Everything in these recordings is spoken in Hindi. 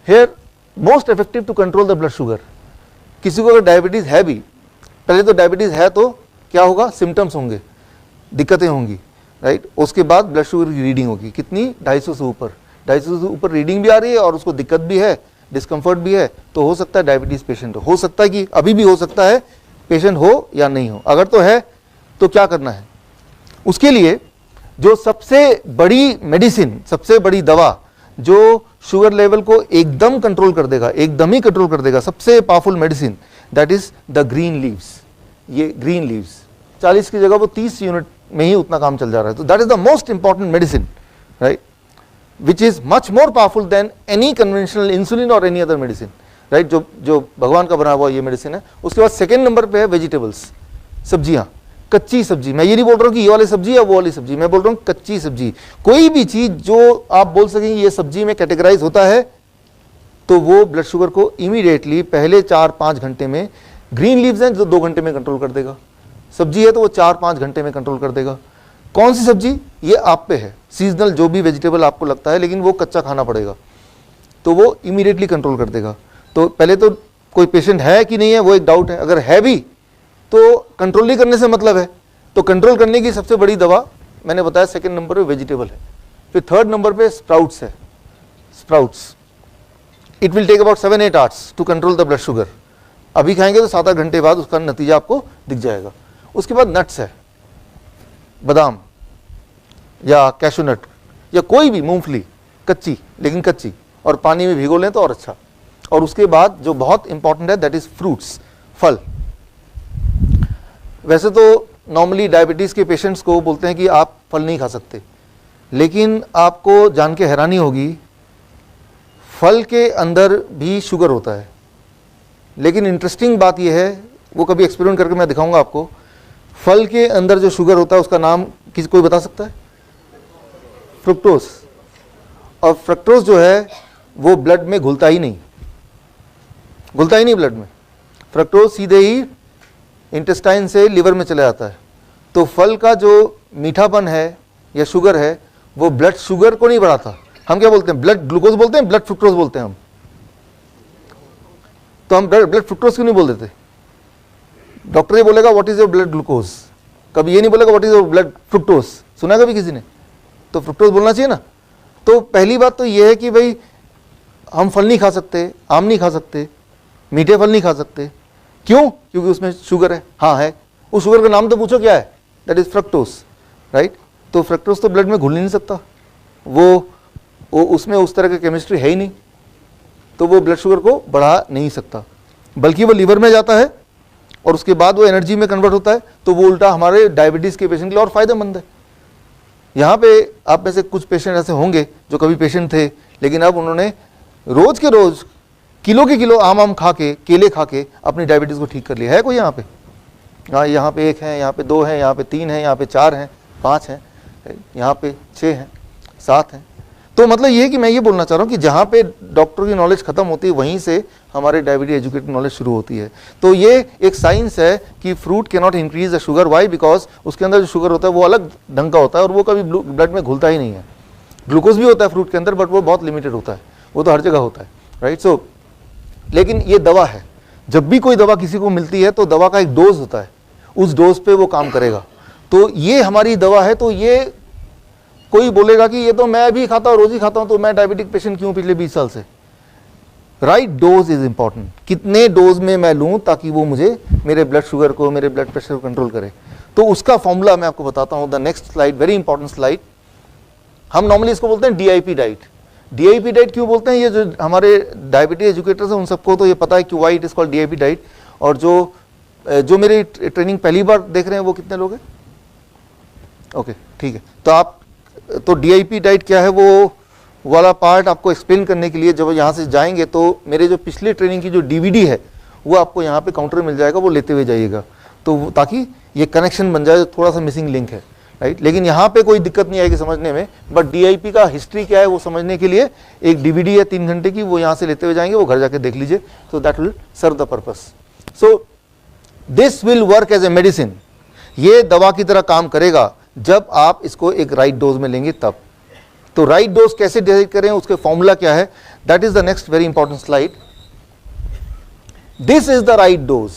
Hair most effective to control the blood sugar. किसी को अगर डायबिटीज़ है भी, पहले तो डायबिटीज़ है तो क्या होगा, सिम्टम्स होंगे, दिक्कतें होंगी, राइट। उसके बाद ब्लड शुगर की रीडिंग होगी कितनी, 250 से ऊपर, 250 से ऊपर रीडिंग भी आ रही है और उसको दिक्कत भी है, डिस्कम्फर्ट भी है, तो हो सकता है डायबिटीज़ पेशेंट हो सकता है कि अभी भी हो सकता है पेशेंट हो या नहीं हो। अगर तो है तो क्या करना है, उसके लिए जो सबसे बड़ी मेडिसिन, सबसे बड़ी दवा जो शुगर लेवल को एकदम कंट्रोल कर देगा, एकदम ही कंट्रोल कर देगा, सबसे powerful medicine, that is the green leaves. ये ग्रीन लीव्स 40 की जगह वो 30 यूनिट में ही उतना काम चल जा रहा है। तो that is the most important medicine, right, which is much more powerful than any conventional insulin और एनी अदर मेडिसिन, राइट। जो भगवान का बना हुआ ये मेडिसिन है। उसके बाद सेकेंड नंबर पे है वेजिटेबल्स, सब्जियां, कच्ची सब्जी। मैं ये नहीं बोल रहा हूँ कि ये वाली सब्जी या वो वाली सब्जी, मैं बोल रहा हूँ कच्ची सब्जी। कोई भी चीज जो आप बोल सकें ये सब्जी में कैटेगराइज होता है तो वो ब्लड शुगर को इमीडिएटली पहले 4-5 घंटे में, ग्रीन लीव्स हैं जो 2 घंटे में कंट्रोल कर देगा, सब्जी है तो वो 4-5 घंटे में कंट्रोल कर देगा। कौन सी सब्जी, ये आप पे है, सीजनल जो भी वेजिटेबल आपको लगता है, लेकिन वो कच्चा खाना पड़ेगा तो वो इमीडिएटली कंट्रोल कर देगा। तो पहले तो कोई पेशेंट है कि नहीं है वो एक डाउट है, अगर है भी तो कंट्रोल नहीं करने से मतलब है। तो कंट्रोल करने की सबसे बड़ी दवा मैंने बताया सेकंड नंबर पे वेजिटेबल है। फिर थर्ड नंबर पे स्प्राउट्स है, sprouts. It will take about 7-8 hours to control the blood sugar. अभी खाएंगे तो 7-8 घंटे बाद उसका नतीजा आपको दिख जाएगा। उसके बाद नट्स है, बादाम या कैशू नट या कोई भी मूंगफली, कच्ची, लेकिन कच्ची, और पानी में भिगो लें तो और अच्छा। और उसके बाद जो बहुत इंपॉर्टेंट है दैट इज फ्रूट्स, फल। वैसे तो नॉर्मली डायबिटीज़ के पेशेंट्स को बोलते हैं कि आप फल नहीं खा सकते, लेकिन आपको जान के हैरानी होगी फल के अंदर भी शुगर होता है। लेकिन इंटरेस्टिंग बात यह है, वो कभी एक्सपेरिमेंट करके मैं दिखाऊंगा आपको, फल के अंदर जो शुगर होता है उसका नाम किसी कोई बता सकता है? फ्रुक्टोज। और फ्रक्टोज जो है वो ब्लड में घुलता ही नहीं, घुलता ही नहीं ब्लड में। फ्रक्टोज सीधे ही इंटेस्टाइन से लिवर में चला जाता है। तो फल का जो मीठापन है या शुगर है वो ब्लड शुगर को नहीं बढ़ाता। हम क्या बोलते हैं, ब्लड ग्लूकोज बोलते हैं, ब्लड फ्रुक्टोज बोलते हैं हम। तो हम ब्लड फ्रुक्टोज क्यों नहीं बोल देते? डॉक्टर ये बोलेगा what is your blood glucose, कभी ये नहीं बोलेगा what is your blood fructose. सुना कभी किसी ने? तो फ्रुक्टोज बोलना चाहिए ना। तो पहली बात तो ये है कि भाई हम फल नहीं खा सकते, आम नहीं खा सकते, मीठे फल नहीं खा सकते। क्यों? क्योंकि उसमें शुगर है। हाँ है, उस शुगर का नाम तो पूछो क्या है, दैट इज फ्रक्टोज, राइट। तो फ्रक्टोज तो ब्लड में घुल नहीं सकता, वो उसमें उस तरह की केमिस्ट्री है ही नहीं, तो वो ब्लड शुगर को बढ़ा नहीं सकता, बल्कि वो लीवर में जाता है और उसके बाद वो एनर्जी में कन्वर्ट होता है। तो वो उल्टा हमारे डायबिटीज़ के पेशेंट के लिए और फायदेमंद है। यहाँ पे आप में से कुछ पेशेंट ऐसे होंगे जो कभी पेशेंट थे, लेकिन अब उन्होंने रोज के रोज किलो के किलो आम खा के, केले खा के अपनी डायबिटीज़ को ठीक कर लिया है। कोई यहाँ पे? हाँ, यहाँ पे 1 है, यहाँ पे 2 हैं, यहाँ पे 3 हैं, यहाँ पे 4 हैं, 5 हैं, यहाँ पे 6 हैं, 7 हैं। तो मतलब ये है कि मैं ये बोलना चाह रहा हूँ कि जहाँ पे डॉक्टर की नॉलेज खत्म होती है वहीं से हमारे डायबिटीज एजुकेटेड नॉलेज शुरू होती है। तो ये एक साइंस है कि fruit can not increase the sugar. Why? Because उसके अंदर जो शुगर होता है वो अलग ढंग का होता है और वो कभी ब्लड में घुलता ही नहीं है। ग्लूकोज भी होता है फ्रूट के अंदर, बट वो बहुत लिमिटेड होता है, वो तो हर जगह होता है, राइट। सो लेकिन ये दवा है, जब भी कोई दवा किसी को मिलती है तो दवा का एक डोज होता है, उस डोज पे वो काम करेगा। तो ये हमारी दवा है। तो ये कोई बोलेगा कि ये तो मैं भी खाता हूँ, रोज ही खाता हूँ, तो मैं डायबिटिक पेशेंट क्यों पिछले 20 साल से? Right dose is important. कितने डोज में मैं लूँ ताकि वो मुझे मेरे ब्लड शुगर को, मेरे ब्लड प्रेशर को कंट्रोल करे। तो उसका फॉर्मूला मैं आपको बताता हूँ। The next slide, very important slide. हम नॉर्मली इसको बोलते हैं DIP डाइट। DIP डाइट क्यों बोलते हैं? ये जो हमारे डायबिटीज एजुकेटर्स हैं उन सबको तो ये पता है कि why it is called DIP diet. और जो मेरी ट्रेनिंग पहली बार देख रहे हैं वो कितने लोग हैं? ओके, ठीक है। तो DIP डाइट क्या है वो वाला पार्ट आपको एक्सप्लेन करने के लिए जब यहाँ से जाएंगे तो मेरे जो पिछले ट्रेनिंग की जो DVD है वो आपको यहाँ पे काउंटर में मिल जाएगा, वो लेते हुए जाइएगा, तो ताकि ये कनेक्शन बन जाए। थोड़ा सा मिसिंग लिंक है, राइट। लेकिन यहाँ पे कोई दिक्कत नहीं आएगी समझने में, बट DIP का हिस्ट्री क्या है वो समझने के लिए एक DVD है 3 घंटे की, वो यहाँ से लेते हुए जाएंगे, वो घर जाके देख लीजिए। तो that will serve the purpose. So this will work as a medicine. ये दवा की तरह काम करेगा जब आप इसको एक राइट डोज में लेंगे तब। तो राइट डोज कैसे डिसाइड करें, उसके फॉर्मूला क्या है, that is the next very important slide. This is the right dose.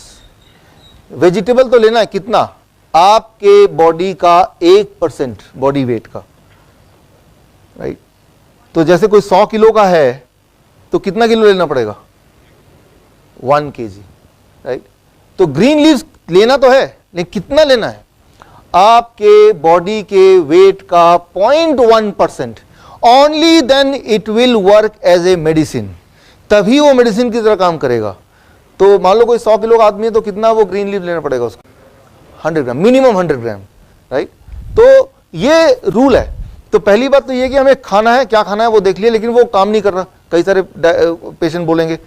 Vegetable तो लेना है कितना, आपके बॉडी का 1% बॉडी वेट का, राइट. तो जैसे कोई 100 किलो का है तो कितना किलो लेना पड़ेगा, 1 kg, राइट. तो ग्रीन लीव्स लेना तो है, लेकिन कितना लेना है, आपके बॉडी के वेट का 0.1%. Only then it will work as a medicine, तभी वो मेडिसिन की तरह काम करेगा. तो मान लो कोई 100 किलो का आदमी है तो कितना वो ग्रीन लीव लेना पड़ेगा उसको, 100 ग्राम, मिनिमम 100 ग्राम, राइट. तो ये रूल है. तो पहली बात तो ये कि हमें खाना है, क्या खाना है वो देख लिया, लेकिन वो काम नहीं कर रहा. कई सारे पेशेंट बोलेंगे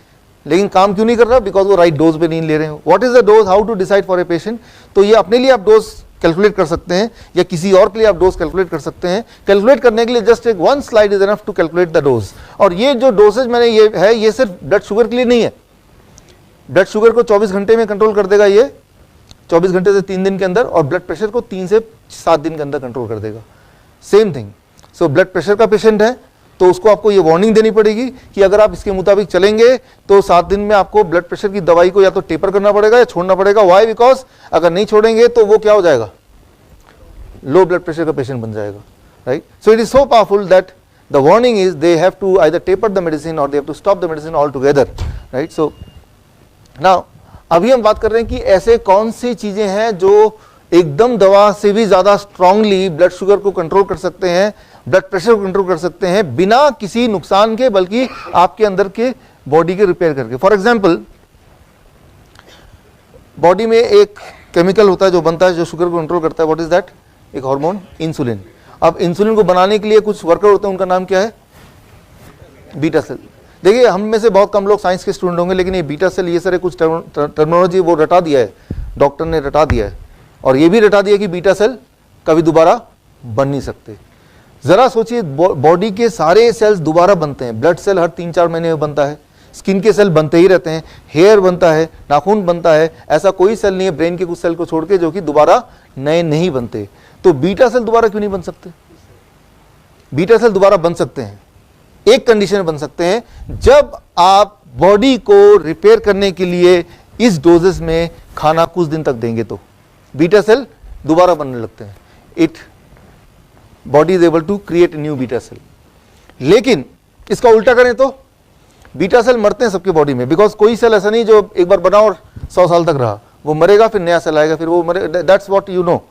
लेकिन काम क्यों नहीं कर रहा, बिकॉज वो राइट डोज पे नहीं ले रहे हैं. What is the dose, how to decide for a patient. तो ये अपने लिए आप डोज कैलकुलेट कर सकते हैं या किसी और के लिए आप डोज कैलकुलेट कर सकते हैं. कैलकुलेट करने के लिए जस्ट एक 1 slide is enough to calculate the dose. और ये जो डोसेज मैंने ये है, ये सिर्फ ब्लड शुगर के लिए नहीं है. ब्लड शुगर को 24 घंटे में कंट्रोल कर देगा ये, 24 घंटे से 3 दिन के अंदर, और ब्लड प्रेशर को 3 से 7 दिन के अंदर कंट्रोल कर देगा. Same thing. So blood pressure का पेशेंट है तो उसको आपको ये वार्निंग देनी पड़ेगी कि अगर आप इसके मुताबिक चलेंगे तो 7 दिन में आपको ब्लड प्रेशर की दवाई को या तो टेपर करना पड़ेगा या छोड़ना पड़ेगा. वाई, बिकॉज अगर नहीं छोड़ेंगे तो वो क्या हो जाएगा, लो ब्लड प्रेशर का पेशेंट बन जाएगा, right. So it is so powerful that the warning is they have to either taper the medicine और they have to stop the medicine altogether, right. So now अभी हम बात कर रहे हैं कि ऐसे कौन सी चीजें हैं जो एकदम दवा से भी ज्यादा स्ट्रांगली ब्लड शुगर को कंट्रोल कर सकते हैं, ब्लड प्रेशर को कंट्रोल कर सकते हैं बिना किसी नुकसान के, बल्कि आपके अंदर के बॉडी के रिपेयर करके. फॉर एग्जांपल, बॉडी में एक केमिकल होता है जो बनता है जो शुगर को कंट्रोल करता है. व्हाट इज दैट, एक हार्मोन इंसुलिन. अब इंसुलिन को बनाने के लिए कुछ वर्कर होते हैं, उनका नाम क्या है, बीटा सेल. देखिए हम में से बहुत कम लोग साइंस के स्टूडेंट होंगे, लेकिन ये बीटा सेल, ये सारे कुछ टर्मिनोलॉजी वो रटा दिया है, डॉक्टर ने रटा दिया है. और ये भी रटा दिया कि बीटा सेल कभी दोबारा बन नहीं सकते. जरा सोचिए, बॉडी के सारे सेल्स दोबारा बनते हैं. ब्लड सेल हर 3-4 महीने में बनता है, स्किन के सेल बनते ही रहते हैं, हेयर बनता है, नाखून बनता है. ऐसा कोई सेल नहीं है ब्रेन के कुछ सेल को छोड़ के जो कि दोबारा नए नहीं बनते. तो बीटा सेल दोबारा क्यों नहीं बन सकते, बीटा सेल दोबारा बन सकते हैं. एक कंडीशन बन सकते हैं, जब आप बॉडी को रिपेयर करने के लिए इस डोजेस में खाना कुछ दिन तक देंगे तो बीटा सेल दोबारा बनने लगते हैं. It body is able to create new beta cell. लेकिन इसका उल्टा करें तो बीटा सेल मरते हैं सबके बॉडी में, बिकॉज कोई सेल ऐसा नहीं जो एक बार बना और 100 साल तक रहा. वो मरेगा, फिर नया सेल आएगा, फिर वो मरे. That's what you know.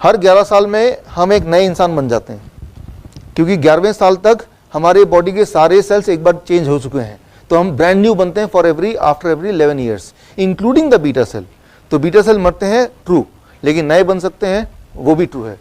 हर 11 साल में हम एक नए इंसान बन जाते हैं, क्योंकि 11वें साल तक हमारे बॉडी के सारे सेल्स एक बार चेंज हो चुके हैं. तो हम ब्रांड न्यू बनते हैं after every 11 years, including the beta cell. तो बीटा सेल मरते हैं, ट्रू, लेकिन नए बन सकते हैं, वो भी ट्रू है.